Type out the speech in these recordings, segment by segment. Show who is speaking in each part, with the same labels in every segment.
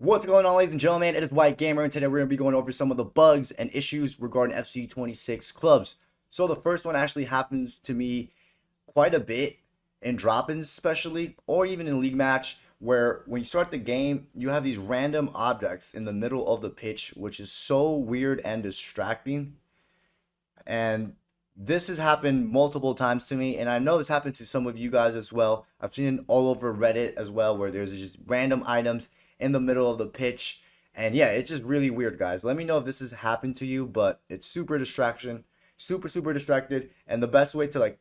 Speaker 1: What's going on, ladies and gentlemen? It is White Gamer, and today we're going to be going over some of the bugs and issues regarding FC26 clubs. So the first one actually happens to me quite a bit in drop-ins especially, or even in league match, where when you start the game, you have these random objects in the middle of the pitch, which is so weird and distracting. And this has happened multiple times to me, and I know this happened to some of you guys as well. I've seen it all over Reddit as well, where there's just random items in the middle of the pitch. And yeah, it's just really weird, guys. Let me know if this has happened to you, but it's super distraction, super distracted. And the best way to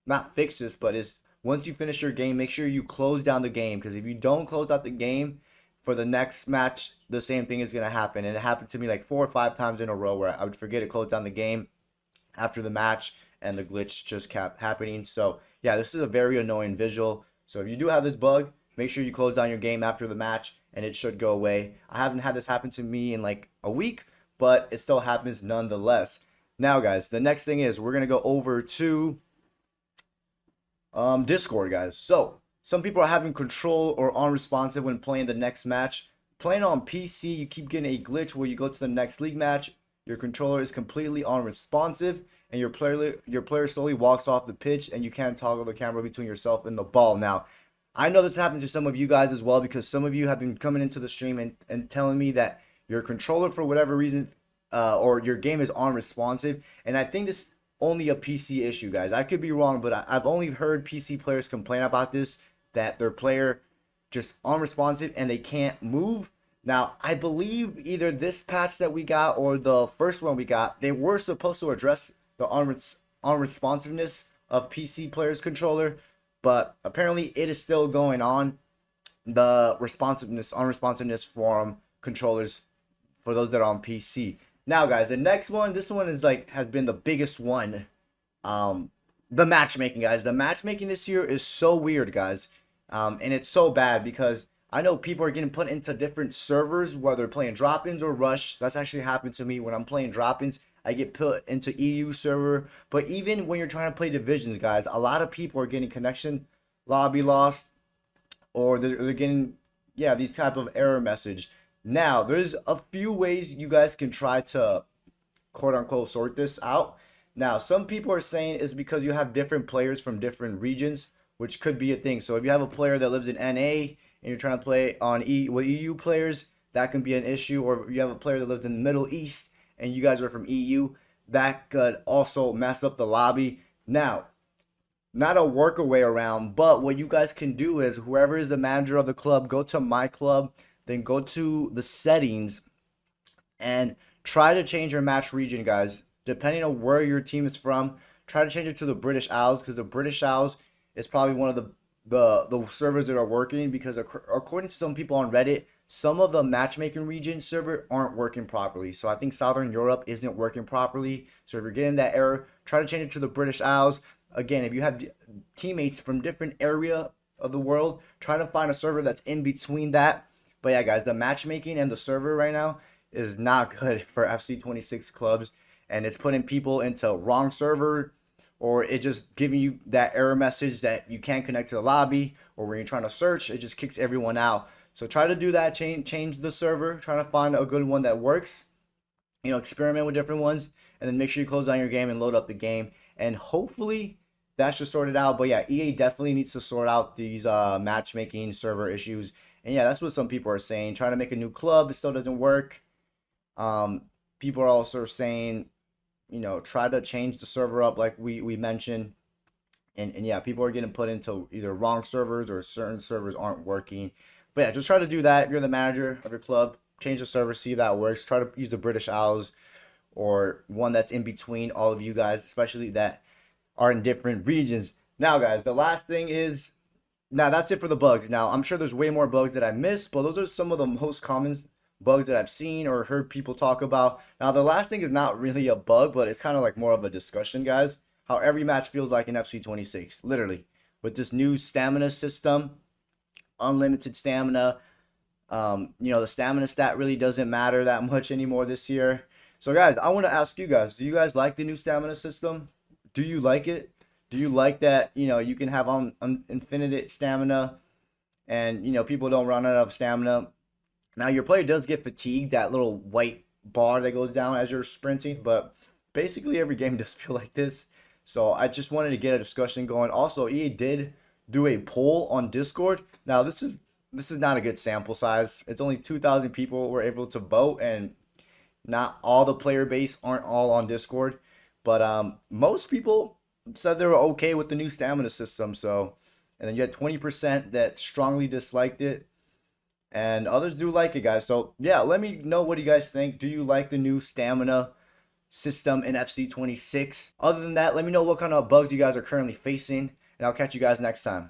Speaker 1: not fix this, but is once you finish your game, make sure you close down the game, because if you don't close out the game for the next match, the same thing is going to happen. And it happened to me like 4 or 5 times in a row where I would forget to close down the game after the match and the glitch just kept happening. So yeah, this is a very annoying visual. So if you do have this bug, make sure you close down your game after the match and it should go away. I haven't had this happen to me in like a week, but it still happens nonetheless. Now guys, the next thing is we're going to go over to Discord, guys. So some people are having control or unresponsive when playing the next match. Playing on PC, you keep getting a glitch where you go to the next league match, your controller is completely unresponsive, and your player slowly walks off the pitch, and you can't toggle the camera between yourself and the ball. Now, I know this happened to some of you guys as well, because some of you have been coming into the stream and telling me that your controller, for whatever reason, or your game is unresponsive. And I think this is only a PC issue, guys. I could be wrong, but I've only heard PC players complain about this, that their player just unresponsive and they can't move. Now, I believe either this patch that we got or the first one we got, they were supposed to address the unresponsiveness of PC players' controller, but apparently it is still going on. The unresponsiveness from controllers for those that are on PC. Now, guys, the next one, this one is has been the biggest one. The matchmaking, guys. The matchmaking this year is so weird, guys, and it's so bad because I know people are getting put into different servers, whether they're playing drop-ins or rush. That's actually happened to me when I'm playing drop-ins. I get put into EU server. But even when you're trying to play divisions, guys, a lot of people are getting connection lobby lost, or they're getting, yeah, these type of error message. Now, there's a few ways you guys can try to quote-unquote sort this out. Now, some people are saying it's because you have different players from different regions, which could be a thing. So if you have a player that lives in NA, and you're trying to play on with EU players, that can be an issue. Or you have a player that lives in the Middle East and you guys are from EU, that could also mess up the lobby. Now, not a workaway around, but what you guys can do is whoever is the manager of the club, go to my club, then go to the settings and try to change your match region, guys. Depending on where your team is from, try to change it to the British Isles, because the British Isles is probably one of the servers that are working, because according to some people on Reddit, some of the matchmaking region server aren't working properly. So I think Southern Europe isn't working properly. So if you're getting that error, try to change it to the British Isles. Again, if you have teammates from different area of the world, try to find a server that's in between that. But yeah, guys, the matchmaking and the server right now is not good for FC26 clubs, and it's putting people into wrong server, or it just giving you that error message that you can't connect to the lobby, or when you're trying to search, it just kicks everyone out. So try to do that, change the server, try to find a good one that works, experiment with different ones, and then make sure you close down your game and load up the game, and hopefully that should sort it out. But yeah, EA definitely needs to sort out these matchmaking server issues. And yeah, that's what some people are saying. Trying to make a new club, it still doesn't work. People are also saying, try to change the server up like we mentioned. And yeah, people are getting put into either wrong servers or certain servers aren't working. But yeah, just try to do that. If you're the manager of your club, change the server, see if that works. Try to use the British Isles or one that's in between all of you guys, especially that are in different regions. Now, guys, the last thing is, now that's it for the bugs. Now, I'm sure there's way more bugs that I missed, but those are some of the most common bugs that I've seen or heard people talk about. Now, the last thing is not really a bug, but it's kind of like more of a discussion, guys. How every match feels like in FC26, literally. With this new stamina system, unlimited stamina. The stamina stat really doesn't matter that much anymore this year. So, guys, I want to ask you guys, do you guys like the new stamina system? Do you like it? Do you like that, you can have infinite stamina and, people don't run out of stamina Now your player does get fatigued, that little white bar that goes down as you're sprinting, but basically every game does feel like this. So I just wanted to get a discussion going. Also, EA did do a poll on Discord. Now this is not a good sample size. It's only 2,000 people were able to vote, and not all the player base aren't all on Discord. But most people said they were okay with the new stamina system. So, and then you had 20% that strongly disliked it, and others do like it, guys. So yeah, let me know what you guys think. Do you like the new stamina system in FC 26? Other than that, let me know what kind of bugs you guys are currently facing, and I'll catch you guys next time.